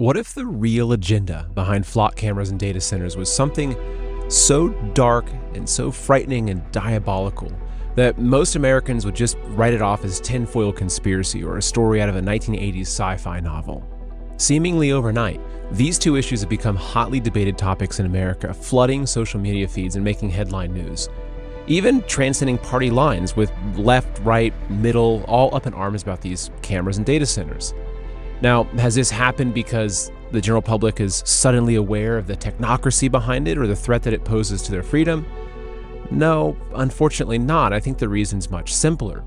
What if the real agenda behind flock cameras and data centers was something so dark and so frightening and diabolical that most Americans would just write it off as tinfoil conspiracy or a story out of a 1980s sci-fi novel? Seemingly overnight, these two issues have become hotly debated topics in America, flooding social media feeds and making headline news, even transcending party lines with left, right, middle, all up in arms about these cameras and data centers. Now, has this happened because the general public is suddenly aware of the technocracy behind it or the threat that it poses to their freedom? No, unfortunately not. I think the reason's much simpler.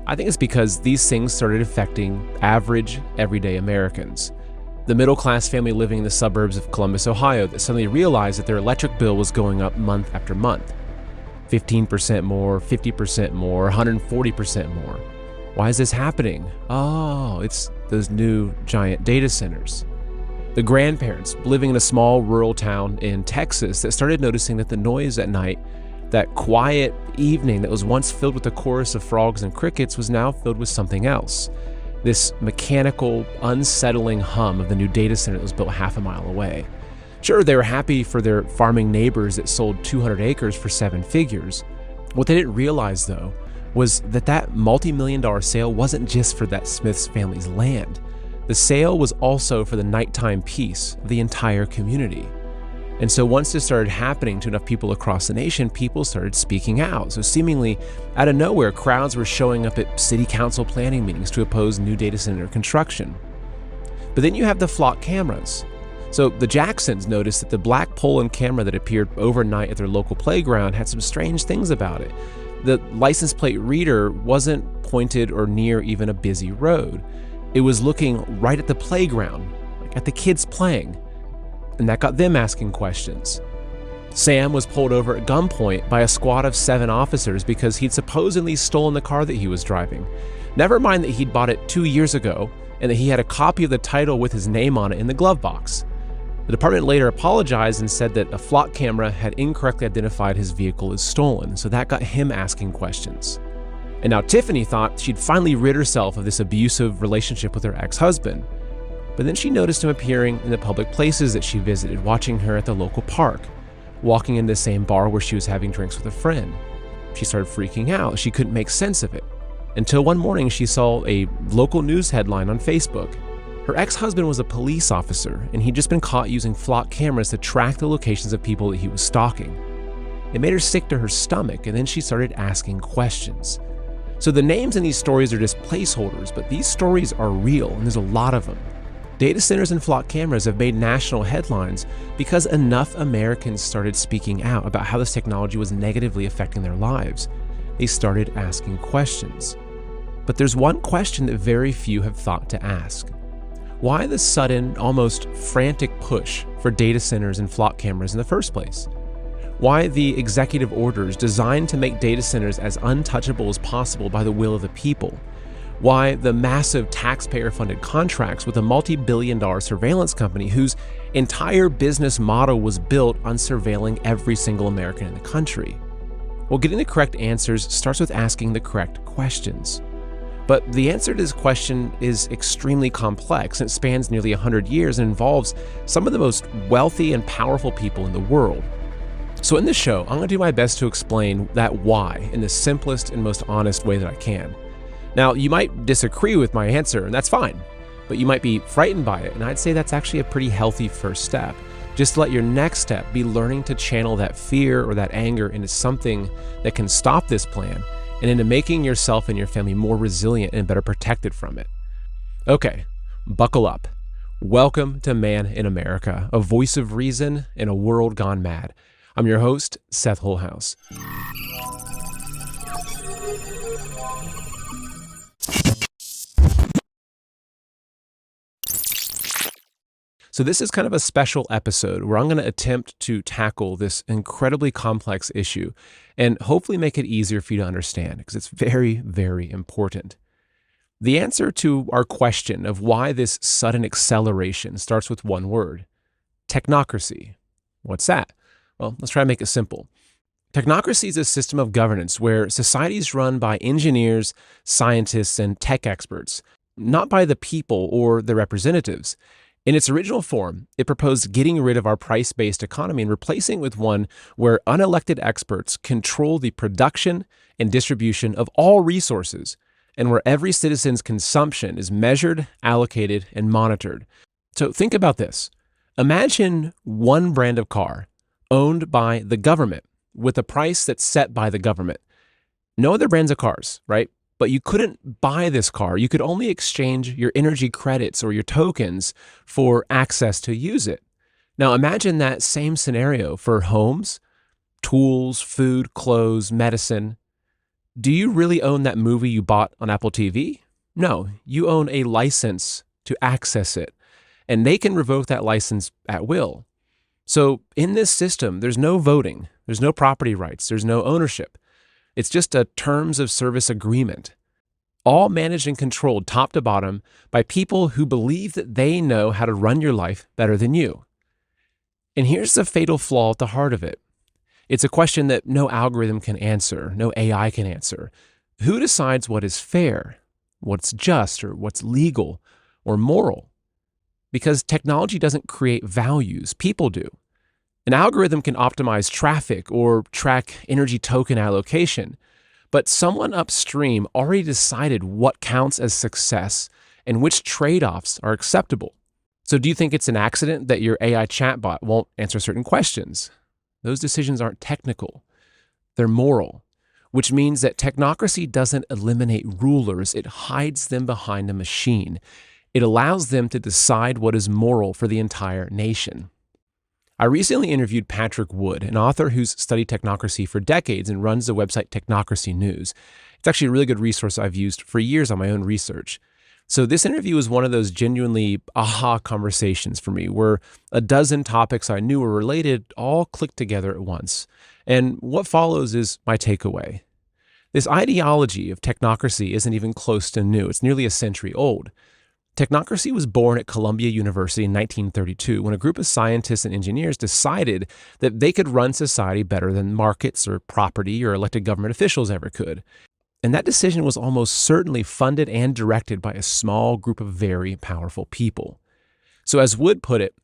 I think it's because these things started affecting average, everyday Americans. The middle-class family living in the suburbs of Columbus, Ohio, that suddenly realized that their electric bill was going up month after month. 15% more, 50% more, 140% more. Why is this happening? Oh, it's those new giant data centers. The grandparents living in a small rural town in Texas that started noticing that the noise at night, that quiet evening that was once filled with a chorus of frogs and crickets, was now filled with something else. This mechanical, unsettling hum of the new data center that was built half a mile away. Sure, they were happy for their farming neighbors that sold 200 acres for 7 figures. What they didn't realize, though, was that multi-million-dollar sale wasn't just for that Smith's family's land. The sale was also for the nighttime peace of the entire community. And so once this started happening to enough people across the nation, people started speaking out. So seemingly out of nowhere, crowds were showing up at city council planning meetings to oppose new data center construction. But then you have the flock cameras. So the Jacksons noticed that the black pole and camera that appeared overnight at their local playground had some strange things about it. The license plate reader wasn't pointed or near even a busy road. It was looking right at the playground, like at the kids playing. And that got them asking questions. Sam was pulled over at gunpoint by a squad of 7 officers because he'd supposedly stolen the car that he was driving. Never mind that he'd bought it 2 years ago and that he had a copy of the title with his name on it in the glove box. The department later apologized and said that a flock camera had incorrectly identified his vehicle as stolen, so that got him asking questions. And now Tiffany thought she'd finally rid herself of this abusive relationship with her ex-husband. But then she noticed him appearing in the public places that she visited, watching her at the local park, walking in the same bar where she was having drinks with a friend. She started freaking out. She couldn't make sense of it. Until one morning she saw a local news headline on Facebook. Her ex-husband was a police officer, and he'd just been caught using flock cameras to track the locations of people that he was stalking. It made her sick to her stomach, and then she started asking questions. So the names in these stories are just placeholders, but these stories are real, and there's a lot of them. Data centers and flock cameras have made national headlines because enough Americans started speaking out about how this technology was negatively affecting their lives. They started asking questions. But there's one question that very few have thought to ask. Why the sudden, almost frantic push for data centers and flock cameras in the first place? Why the executive orders designed to make data centers as untouchable as possible by the will of the people? Why the massive taxpayer-funded contracts with a multi-billion-dollar surveillance company whose entire business model was built on surveilling every single American in the country? Well, getting the correct answers starts with asking the correct questions. But the answer to this question is extremely complex, and it spans nearly 100 years and involves some of the most wealthy and powerful people in the world. So in this show, I'm going to do my best to explain that why in the simplest and most honest way that I can. Now, you might disagree with my answer, and that's fine, but you might be frightened by it, and I'd say that's actually a pretty healthy first step. Just to let your next step be learning to channel that fear or that anger into something that can stop this plan, and into making yourself and your family more resilient and better protected from it. Okay, buckle up. Welcome to Man in America, a voice of reason in a world gone mad. I'm your host, Seth Holhouse. So this is kind of a special episode where I'm going to attempt to tackle this incredibly complex issue and hopefully make it easier for you to understand because it's very, very important. The answer to our question of why this sudden acceleration starts with one word: technocracy. What's that? Well, let's try to make it simple. Technocracy is a system of governance where society is run by engineers, scientists, and tech experts, not by the people or their representatives. In its original form, it proposed getting rid of our price-based economy and replacing it with one where unelected experts control the production and distribution of all resources, and where every citizen's consumption is measured, allocated, and monitored. So think about this. Imagine one brand of car owned by the government with a price that's set by the government. No other brands of cars, right? But you couldn't buy this car. You could only exchange your energy credits or your tokens for access to use it. Now imagine that same scenario for homes, tools, food, clothes, medicine. Do you really own that movie you bought on Apple TV? No, you own a license to access it, and they can revoke that license at will. So in this system, there's no voting, there's no property rights, there's no ownership. It's just a terms of service agreement, all managed and controlled top to bottom by people who believe that they know how to run your life better than you. And here's the fatal flaw at the heart of it. It's a question that no algorithm can answer, no AI can answer. Who decides what is fair, what's just, or what's legal or moral? Because technology doesn't create values, people do. An algorithm can optimize traffic or track energy token allocation, but someone upstream already decided what counts as success and which trade-offs are acceptable. So do you think it's an accident that your AI chatbot won't answer certain questions? Those decisions aren't technical, they're moral, which means that technocracy doesn't eliminate rulers, it hides them behind a machine. It allows them to decide what is moral for the entire nation. I recently interviewed Patrick Wood, an author who's studied technocracy for decades and runs the website Technocracy News. It's actually a really good resource I've used for years on my own research. So this interview was one of those genuinely aha conversations for me, where a dozen topics I knew were related all clicked together at once. And what follows is my takeaway. This ideology of technocracy isn't even close to new. It's nearly a century old. Technocracy was born at Columbia University in 1932 when a group of scientists and engineers decided that they could run society better than markets or property or elected government officials ever could. And that decision was almost certainly funded and directed by a small group of very powerful people. So as Wood put it,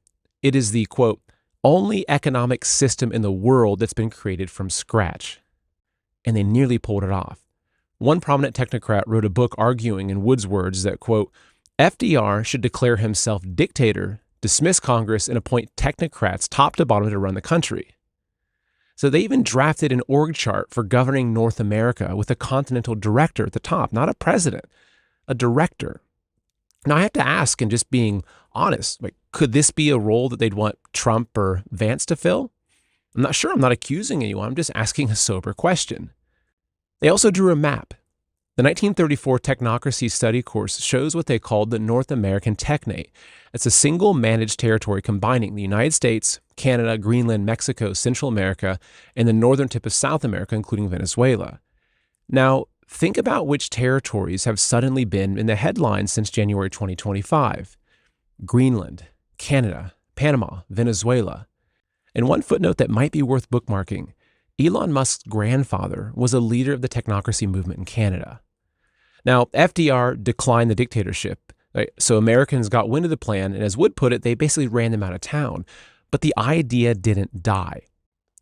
it is the, quote, only economic system in the world that's been created from scratch. And they nearly pulled it off. One prominent technocrat wrote a book arguing, in Wood's words, that, quote, FDR should declare himself dictator, dismiss Congress, and appoint technocrats top to bottom to run the country. So they even drafted an org chart for governing North America with a continental director at the top, not a president, a director. Now I have to ask, and just being honest, like, could this be a role that they'd want Trump or Vance to fill? I'm not sure. I'm not accusing anyone. I'm just asking a sober question. They also drew a map. The 1934 Technocracy study course shows what they called the North American Technate. It's a single managed territory combining the United States, Canada, Greenland, Mexico, Central America, and the northern tip of South America, including Venezuela. Now, think about which territories have suddenly been in the headlines since January 2025. Greenland, Canada, Panama, Venezuela. And one footnote that might be worth bookmarking, Elon Musk's grandfather was a leader of the technocracy movement in Canada. Now, FDR declined the dictatorship, right? So Americans got wind of the plan, and as Wood put it, they basically ran them out of town. But the idea didn't die.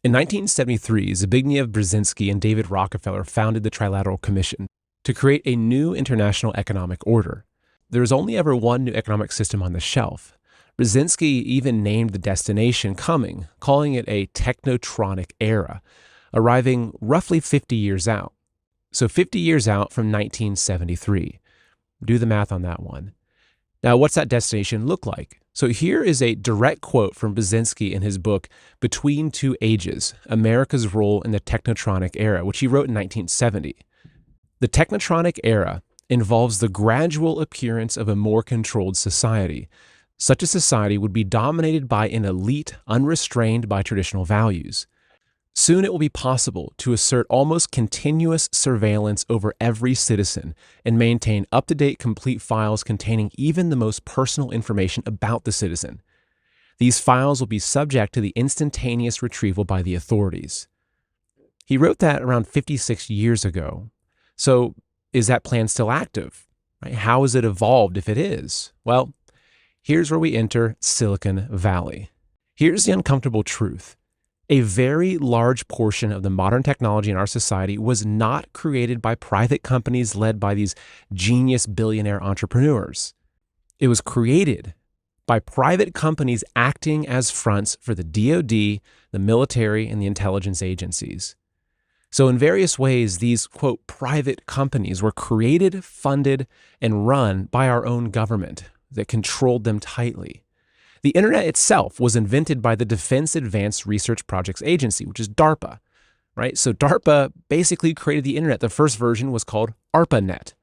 In 1973, Zbigniew Brzezinski and David Rockefeller founded the Trilateral Commission to create a new international economic order. There was only ever one new economic system on the shelf. Brzezinski even named the destination coming, calling it a technotronic era, arriving roughly 50 years out. So 50 years out from 1973. Do the math on that one. Now, what's that destination look like? So here is a direct quote from Brzezinski in his book, Between Two Ages, America's Role in the Technotronic Era, which he wrote in 1970. The technotronic era involves the gradual appearance of a more controlled society. Such a society would be dominated by an elite unrestrained by traditional values. Soon it will be possible to assert almost continuous surveillance over every citizen and maintain up-to-date complete files containing even the most personal information about the citizen. These files will be subject to the instantaneous retrieval by the authorities. He wrote that around 56 years ago. So is that plan still active? Right? How has it evolved if it is? Well, Here's where we enter Silicon Valley. Here's the uncomfortable truth. A very large portion of the modern technology in our society was not created by private companies led by these genius billionaire entrepreneurs. It was created by private companies acting as fronts for the DoD, the military, and the intelligence agencies. So in various ways, these, quote, private companies were created, funded, and run by our own government that controlled them tightly. The internet itself was invented by the Defense Advanced Research Projects Agency, which is DARPA, right? So DARPA basically created the internet. The first version was called ARPANET.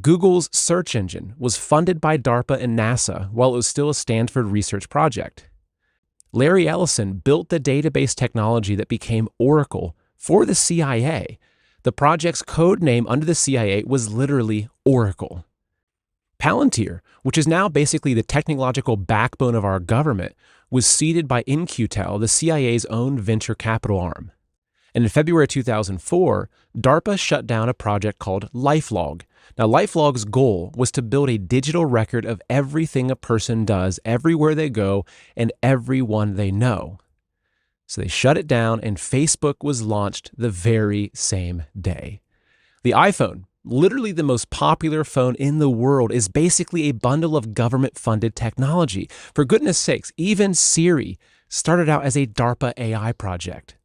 Google's search engine was funded by DARPA and NASA while it was still a Stanford research project. Larry Ellison built the database technology that became Oracle for the CIA. The project's code name under the CIA was literally Oracle. Palantir, which is now basically the technological backbone of our government, was seeded by In-Q-Tel, the CIA's own venture capital arm. And in February 2004, DARPA shut down a project called LifeLog. Now, LifeLog's goal was to build a digital record of everything a person does, everywhere they go, and everyone they know. So they shut it down, and Facebook was launched the very same day. The iPhone, literally the most popular phone in the world, is basically a bundle of government-funded technology. For goodness sakes, even Siri started out as a DARPA AI project.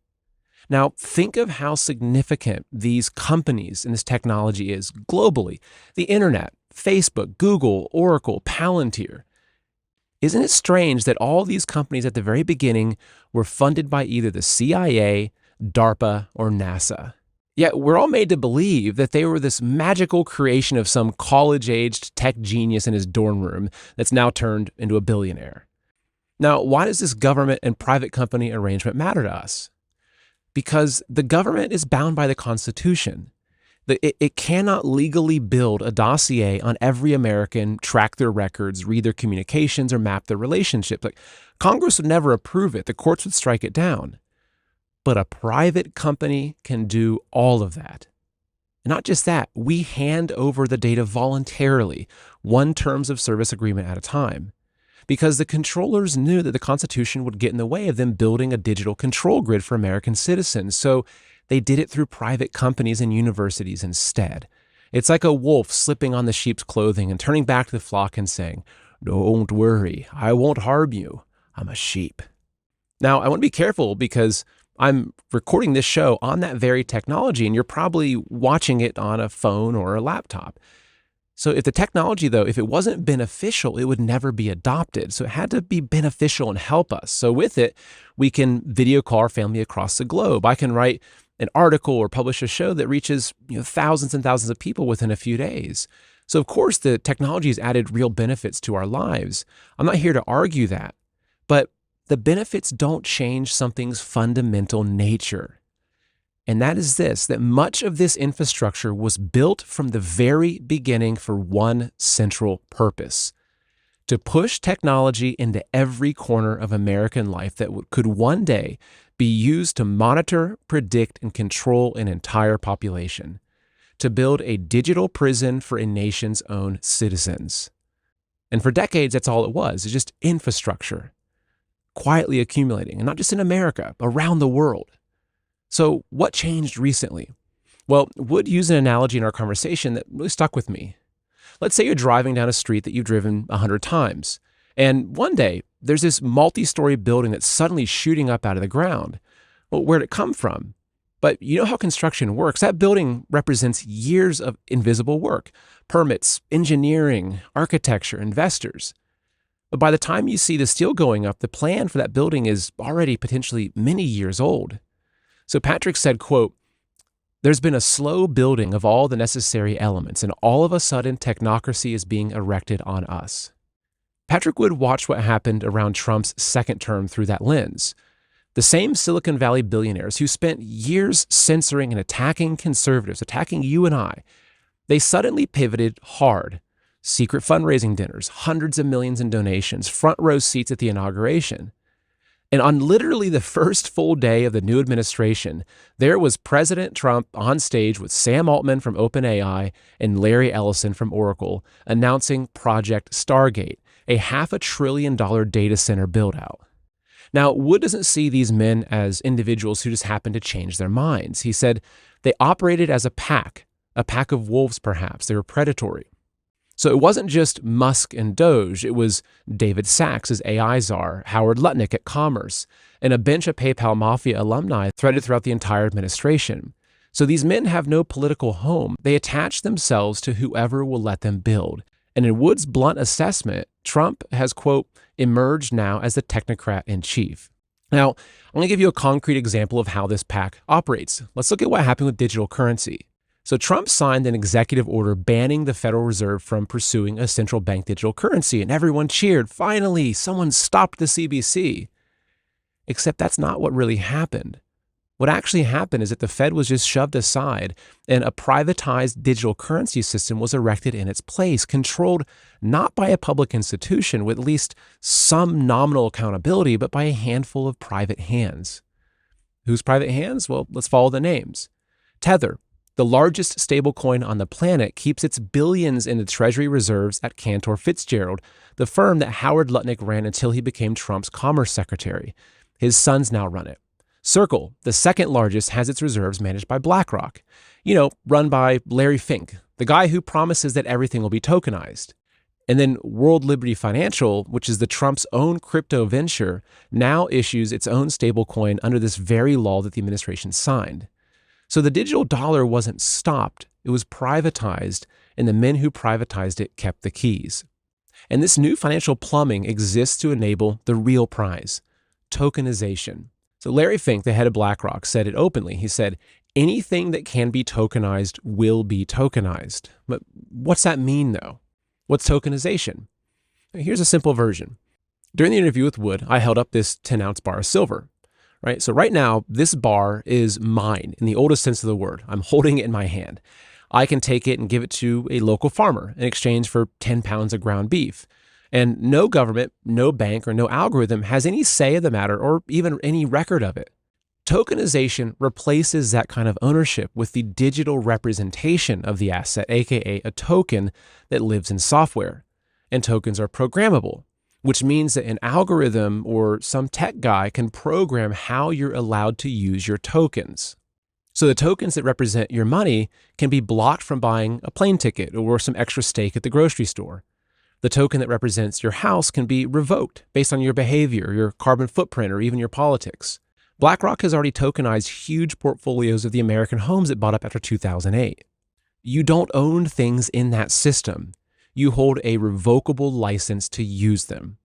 Now, think of how significant these companies and this technology is globally. The internet, Facebook, Google, Oracle, Palantir. Isn't it strange that all these companies at the very beginning were funded by either the CIA, DARPA, or NASA? Yet we're all made to believe that they were this magical creation of some college-aged tech genius in his dorm room that's now turned into a billionaire. Now, why does this government and private company arrangement matter to us? Because the government is bound by the Constitution. It cannot legally build a dossier on every American, track their records, read their communications, or map their relationships. Like, Congress would never approve it. The courts would strike it down. But a private company can do all of that. And not just that, we hand over the data voluntarily, one terms of service agreement at a time. Because the controllers knew that the Constitution would get in the way of them building a digital control grid for American citizens. So they did it through private companies and universities instead. It's like a wolf slipping on the sheep's clothing and turning back to the flock and saying, "Don't worry, I won't harm you. I'm a sheep." Now, I want to be careful because I'm recording this show on that very technology, and you're probably watching it on a phone or a laptop. So if the technology, though, if it wasn't beneficial, it would never be adopted. So it had to be beneficial and help us. So with it, we can video call our family across the globe. I can write an article or publish a show that reaches thousands and thousands of people within a few days. So of course, the technology has added real benefits to our lives. I'm not here to argue that, but the benefits don't change something's fundamental nature. And that is this, that much of this infrastructure was built from the very beginning for one central purpose: to push technology into every corner of American life that could one day be used to monitor, predict, and control an entire population, to build a digital prison for a nation's own citizens. And for decades, that's all it was. It's just infrastructure, quietly accumulating, and not just in America, around the world. So what changed recently? Well, Wood used an analogy in our conversation that really stuck with me. Let's say you're driving down a street that you've driven 100 times, and one day there's this multi-story building that's suddenly shooting up out of the ground. Well, where'd it come from? But you know how construction works. That building represents years of invisible work: permits, engineering, architecture, investors. But by the time you see the steel going up, the plan for that building is already potentially many years old. So Patrick said, quote, "There's been a slow building of all the necessary elements, and all of a sudden technocracy is being erected on us." Patrick Wood watched what happened around Trump's second term through that lens. The same Silicon Valley billionaires who spent years censoring and attacking conservatives, attacking you and I, they suddenly pivoted hard. Secret fundraising dinners, hundreds of millions in donations, front row seats at the inauguration. And on literally the first full day of the new administration, there was President Trump on stage with Sam Altman from OpenAI and Larry Ellison from Oracle announcing Project Stargate, a $500 billion data center build-out. Now, Wood doesn't see these men as individuals who just happened to change their minds. He said they operated as a pack of wolves perhaps. They were predatory. So it wasn't just Musk and Doge. It was David Sachs as AI czar, Howard Lutnick at Commerce, and a bench of PayPal Mafia alumni threaded throughout the entire administration. So these men have no political home. They attach themselves to whoever will let them build. And in Wood's blunt assessment, Trump has, quote, emerged now as the technocrat in chief. Now, I'm going to give you a concrete example of how this pack operates. Let's look at what happened with digital currency. So Trump signed an executive order banning the Federal Reserve from pursuing a central bank digital currency, and everyone cheered. Finally, someone stopped the CBC. Except that's not what really happened. What actually happened is that the Fed was just shoved aside and a privatized digital currency system was erected in its place, controlled not by a public institution with at least some nominal accountability, but by a handful of private hands. Whose private hands? Well, let's follow the names. Tether, the largest stablecoin on the planet, keeps its billions in the Treasury reserves at Cantor Fitzgerald, the firm that Howard Lutnick ran until he became Trump's Commerce Secretary. His sons now run it. Circle, the second largest, has its reserves managed by BlackRock, run by Larry Fink, the guy who promises that everything will be tokenized. And then World Liberty Financial, which is the Trump's own crypto venture, now issues its own stablecoin under this very law that the administration signed. So the digital dollar wasn't stopped, it was privatized, and the men who privatized it kept the keys. And this new financial plumbing exists to enable the real prize, tokenization. So Larry Fink, the head of BlackRock, said it openly. He said, anything that can be tokenized will be tokenized. But what's that mean, though? What's tokenization? Here's a simple version. During the interview with Wood, I held up this 10-ounce bar of silver. Right? So right now, this bar is mine in the oldest sense of the word. I'm holding it in my hand. I can take it and give it to a local farmer in exchange for 10 pounds of ground beef. And no government, no bank, or no algorithm has any say in the matter or even any record of it. Tokenization replaces that kind of ownership with the digital representation of the asset, aka a token that lives in software. And tokens are programmable, which means that an algorithm or some tech guy can program how you're allowed to use your tokens. So the tokens that represent your money can be blocked from buying a plane ticket or some extra steak at the grocery store. The token that represents your house can be revoked based on your behavior, your carbon footprint, or even your politics. BlackRock has already tokenized huge portfolios of the American homes it bought up after 2008. You don't own things in that system. You hold a revocable license to use them.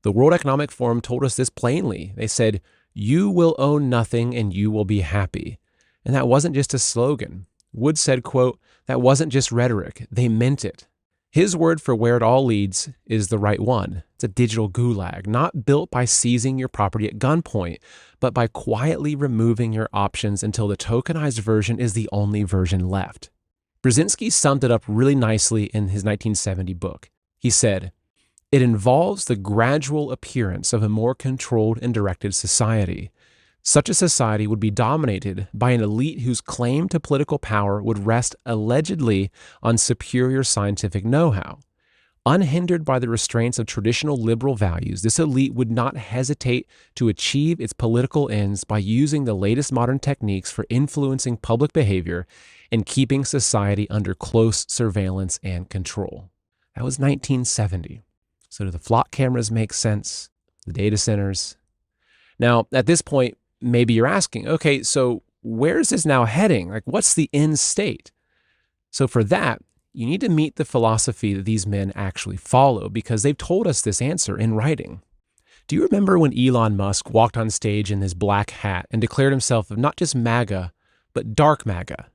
The World Economic Forum told us this plainly. They said, you will own nothing and you will be happy. And that wasn't just a slogan. Wood said, quote, that wasn't just rhetoric. They meant it. His word for where it all leads is the right one. It's a digital gulag, not built by seizing your property at gunpoint, but by quietly removing your options until the tokenized version is the only version left. Brzezinski summed it up really nicely in his 1970 book. He said, it involves the gradual appearance of a more controlled and directed society. Such a society would be dominated by an elite whose claim to political power would rest allegedly on superior scientific know-how. Unhindered by the restraints of traditional liberal values, this elite would not hesitate to achieve its political ends by using the latest modern techniques for influencing public behavior and keeping society under close surveillance and control. That was 1970. So do the flock cameras make sense? The data centers? Now, at this point, maybe you're asking, okay, so where is this now heading? Like, what's the end state? So for that, you need to meet the philosophy that these men actually follow because they've told us this answer in writing. Do you remember when Elon Musk walked on stage in his black hat and declared himself not just MAGA, but dark MAGA?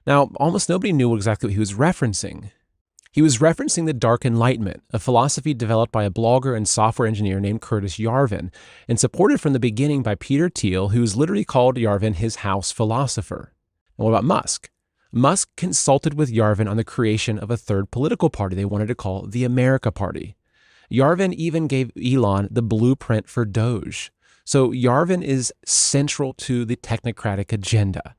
Now, almost nobody knew exactly what he was referencing. He was referencing the Dark Enlightenment, a philosophy developed by a blogger and software engineer named Curtis Yarvin, and supported from the beginning by Peter Thiel, who has literally called Yarvin his house philosopher. And what about Musk? Musk consulted with Yarvin on the creation of a third political party they wanted to call the America Party. Yarvin even gave Elon the blueprint for Doge. So Yarvin is central to the technocratic agenda.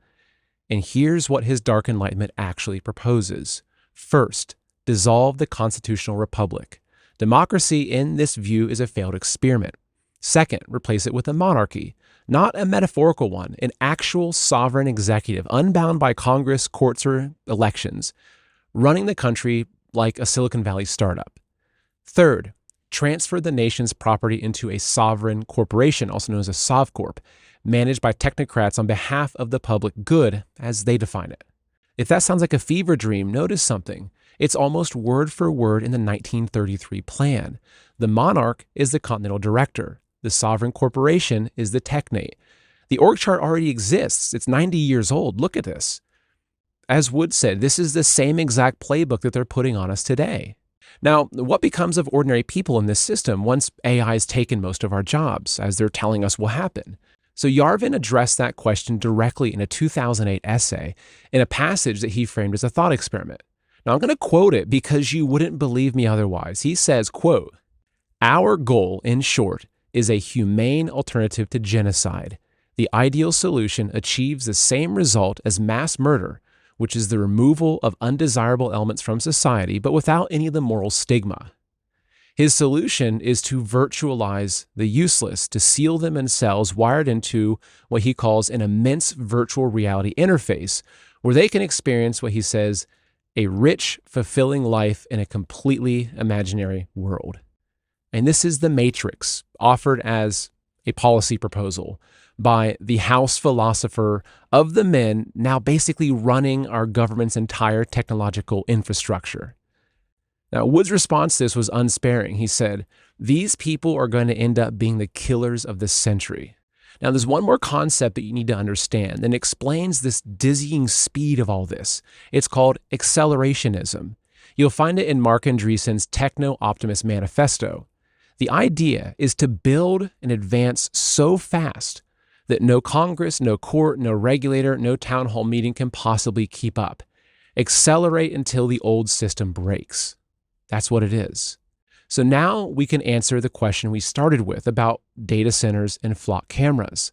And here's what his Dark Enlightenment actually proposes. First, dissolve the constitutional republic. Democracy, in this view, is a failed experiment. Second, replace it with a monarchy, not a metaphorical one, an actual sovereign executive, unbound by Congress, courts, or elections, running the country like a Silicon Valley startup. Third, transfer the nation's property into a sovereign corporation, also known as a SovCorp, managed by technocrats on behalf of the public good, as they define it. If that sounds like a fever dream, notice something. It's almost word for word in the 1933 plan. The monarch is the continental director. The sovereign corporation is the technate. The org chart already exists. It's 90 years old. Look at this. As Wood said, this is the same exact playbook that they're putting on us today. Now, what becomes of ordinary people in this system once AI has taken most of our jobs, as they're telling us will happen? So Yarvin addressed that question directly in a 2008 essay in a passage that he framed as a thought experiment. Now, I'm going to quote it because you wouldn't believe me otherwise. He says, quote, "Our goal, in short, is a humane alternative to genocide. The ideal solution achieves the same result as mass murder, which is the removal of undesirable elements from society, but without any of the moral stigma. His solution is to virtualize the useless, to seal them in cells wired into what he calls an immense virtual reality interface, where they can experience what he says, a rich, fulfilling life in a completely imaginary world." And this is the Matrix, offered as a policy proposal by the House philosopher of the men now basically running our government's entire technological infrastructure. Now, Wood's response to this was unsparing. He said, "These people are going to end up being the killers of the century." Now, there's one more concept that you need to understand that explains this dizzying speed of all this. It's called accelerationism. You'll find it in Mark Andreessen's Techno-Optimist Manifesto. The idea is to build and advance so fast that no Congress, no court, no regulator, no town hall meeting can possibly keep up. Accelerate until the old system breaks. That's what it is. So now we can answer the question we started with about data centers and flock cameras.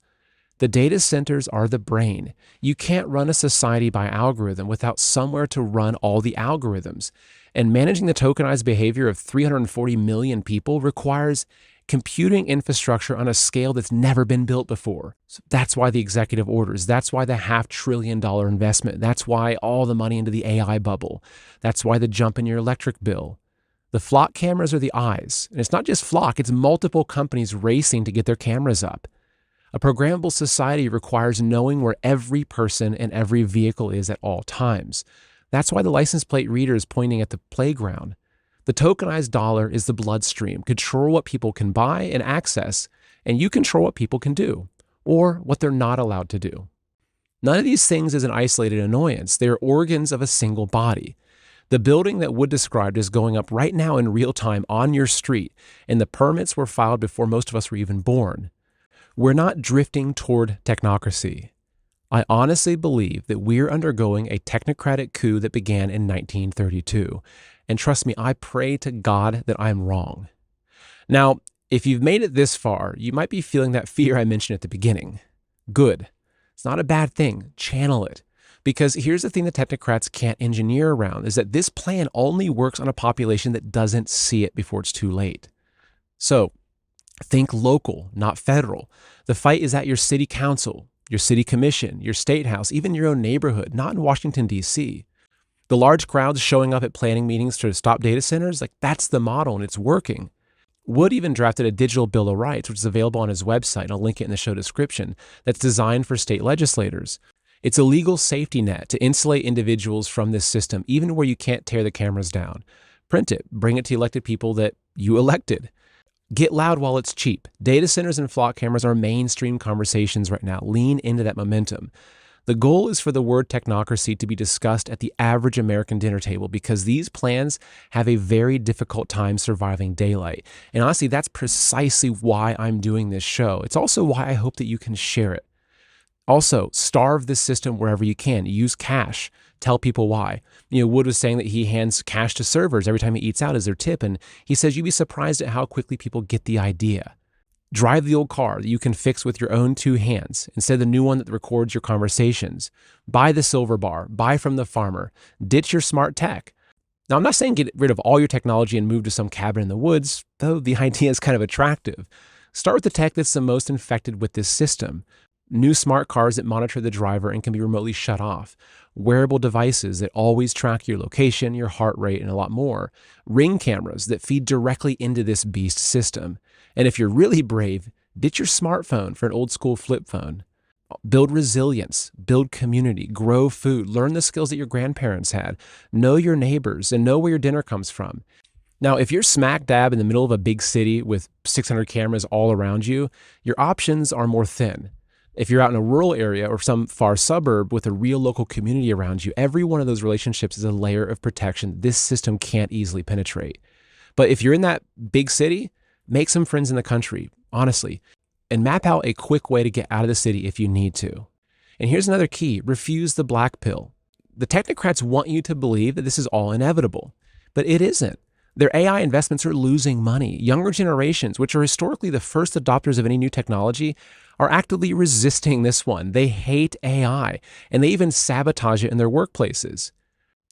The data centers are the brain. You can't run a society by algorithm without somewhere to run all the algorithms. And managing the tokenized behavior of 340 million people requires computing infrastructure on a scale that's never been built before. So that's why the executive orders. That's why the $500 billion investment. That's why all the money into the AI bubble. That's why the jump in your electric bill. The flock cameras are the eyes. And it's not just flock, it's multiple companies racing to get their cameras up. A programmable society requires knowing where every person and every vehicle is at all times. That's why the license plate reader is pointing at the playground. The tokenized dollar is the bloodstream. Control what people can buy and access, and you control what people can do, or what they're not allowed to do. None of these things is an isolated annoyance. They are organs of a single body. The building that Wood described is going up right now in real time on your street, and the permits were filed before most of us were even born. We're not drifting toward technocracy. I honestly believe that we're undergoing a technocratic coup that began in 1932. And trust me, I pray to God that I'm wrong. Now, if you've made it this far, you might be feeling that fear I mentioned at the beginning. Good. It's not a bad thing. Channel it. Because here's the thing that technocrats can't engineer around, is that this plan only works on a population that doesn't see it before it's too late. So, think local, not federal. The fight is at your city council, your city commission, your state house, even your own neighborhood, not in Washington, D.C. The large crowds showing up at planning meetings to stop data centers, that's the model and it's working. Wood even drafted a digital Bill of Rights, which is available on his website, and I'll link it in the show description, that's designed for state legislators. It's a legal safety net to insulate individuals from this system, even where you can't tear the cameras down. Print it, bring it to elected people that you elected. Get loud while it's cheap. Data centers and flock cameras are mainstream conversations right now. Lean into that momentum. The goal is for the word technocracy to be discussed at the average American dinner table because these plans have a very difficult time surviving daylight. And honestly, that's precisely why I'm doing this show. It's also why I hope that you can share it. Also, starve this system wherever you can. Use cash. Tell people why. Wood was saying that he hands cash to servers every time he eats out as their tip, and he says you'd be surprised at how quickly people get the idea. Drive the old car that you can fix with your own two hands instead of the new one that records your conversations. Buy the silver bar. Buy from the farmer. Ditch your smart tech. Now, I'm not saying get rid of all your technology and move to some cabin in the woods, though the idea is kind of attractive. Start with the tech that's the most infected with this system. New smart cars that monitor the driver and can be remotely shut off. Wearable devices that always track your location, your heart rate, and a lot more. Ring cameras that feed directly into this beast system. And if you're really brave, ditch your smartphone for an old school flip phone. Build resilience, build community, grow food, learn the skills that your grandparents had, know your neighbors, and know where your dinner comes from. Now, if you're smack dab in the middle of a big city with 600 cameras all around you, your options are more thin. If you're out in a rural area or some far suburb with a real local community around you, every one of those relationships is a layer of protection this system can't easily penetrate. But if you're in that big city, make some friends in the country, honestly, and map out a quick way to get out of the city if you need to. And here's another key: refuse the black pill. The technocrats want you to believe that this is all inevitable, but it isn't. Their AI investments are losing money. Younger generations, which are historically the first adopters of any new technology, are actively resisting this one. They hate AI, and they even sabotage it in their workplaces.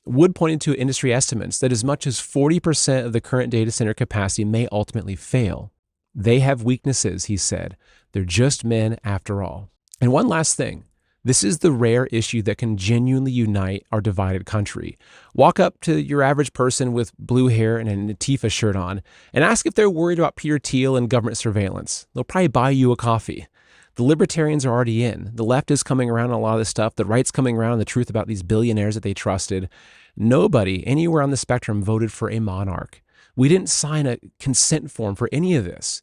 Wood pointed to industry estimates that as much as 40% of the current data center capacity may ultimately fail. They have weaknesses, he said. They're just men after all. And one last thing. This is the rare issue that can genuinely unite our divided country. Walk up to your average person with blue hair and an Antifa shirt on and ask if they're worried about Peter Thiel and government surveillance. They'll probably buy you a coffee. The libertarians are already in. The left is coming around on a lot of this stuff. The right's coming around on the truth about these billionaires that they trusted. Nobody anywhere on the spectrum voted for a monarch. We didn't sign a consent form for any of this.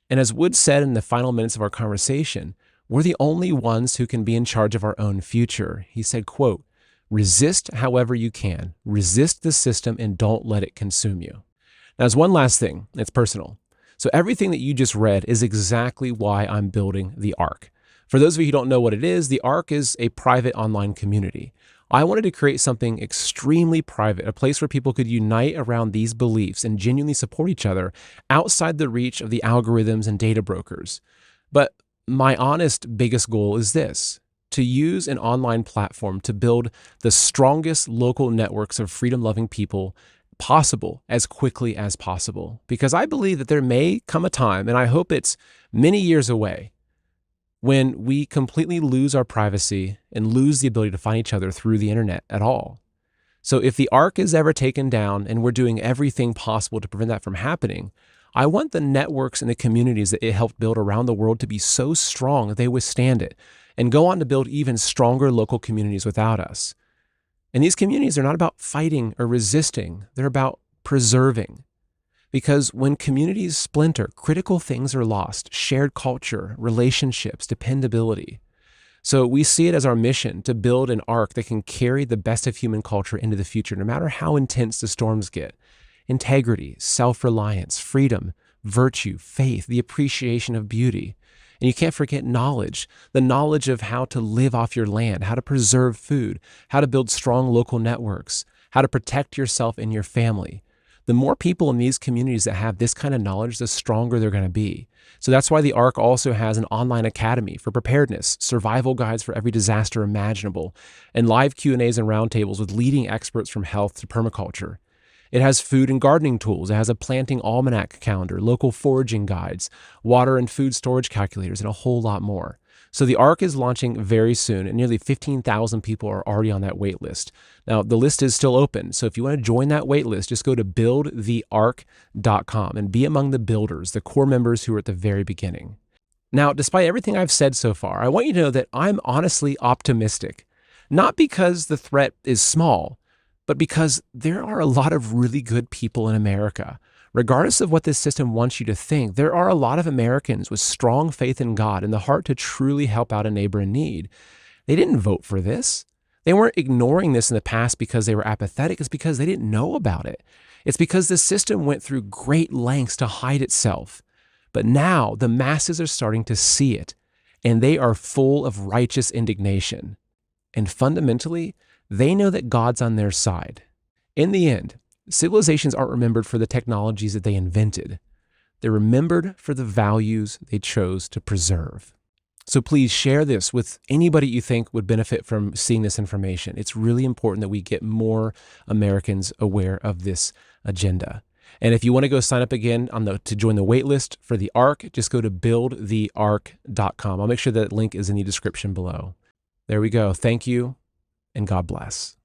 And as Wood said in the final minutes of our conversation, we're the only ones who can be in charge of our own future. He said, quote, "Resist however you can. Resist the system and don't let it consume you." Now, there's one last thing. It's personal. So everything that you just read is exactly why I'm building the Ark. For those of you who don't know what it is, the Ark is a private online community. I wanted to create something extremely private, a place where people could unite around these beliefs and genuinely support each other outside the reach of the algorithms and data brokers. But my honest biggest goal is this: to use an online platform to build the strongest local networks of freedom-loving people possible as quickly as possible. Because I believe that there may come a time, and I hope it's many years away, when we completely lose our privacy and lose the ability to find each other through the internet at all. So if the Ark is ever taken down, and we're doing everything possible to prevent that from happening, I want the networks and the communities that it helped build around the world to be so strong that they withstand it and go on to build even stronger local communities without us. And these communities are not about fighting or resisting. They're about preserving. Because when communities splinter, critical things are lost: shared culture, relationships, dependability. So we see it as our mission to build an Ark that can carry the best of human culture into the future, no matter how intense the storms get. Integrity, self-reliance, freedom, virtue, faith, the appreciation of beauty. And you can't forget knowledge, the knowledge of how to live off your land, how to preserve food, how to build strong local networks, how to protect yourself and your family. The more people in these communities that have this kind of knowledge, the stronger they're going to be. So that's why the Ark also has an online academy for preparedness, survival guides for every disaster imaginable, and live Q&As and roundtables with leading experts from health to permaculture. It has food and gardening tools. It has a planting almanac calendar, local foraging guides, water and food storage calculators, and a whole lot more. So the Ark is launching very soon, and nearly 15,000 people are already on that wait list. Now, the list is still open, so if you want to join that wait list, just go to buildtheark.com and be among the builders, the core members who are at the very beginning. Now, despite everything I've said so far, I want you to know that I'm honestly optimistic. Not because the threat is small, but because there are a lot of really good people in America. Regardless of what this system wants you to think, there are a lot of Americans with strong faith in God and the heart to truly help out a neighbor in need. They didn't vote for this. They weren't ignoring this in the past because they were apathetic. It's because they didn't know about it. It's because the system went through great lengths to hide itself. But now the masses are starting to see it, and they are full of righteous indignation. And fundamentally, they know that God's on their side. In the end, civilizations aren't remembered for the technologies that they invented. They're remembered for the values they chose to preserve. So please share this with anybody you think would benefit from seeing this information. It's really important that we get more Americans aware of this agenda. And if you want to go sign up again to join the wait list for the ARC, just go to buildthearc.com. I'll make sure that link is in the description below. There we go. Thank you, and God bless.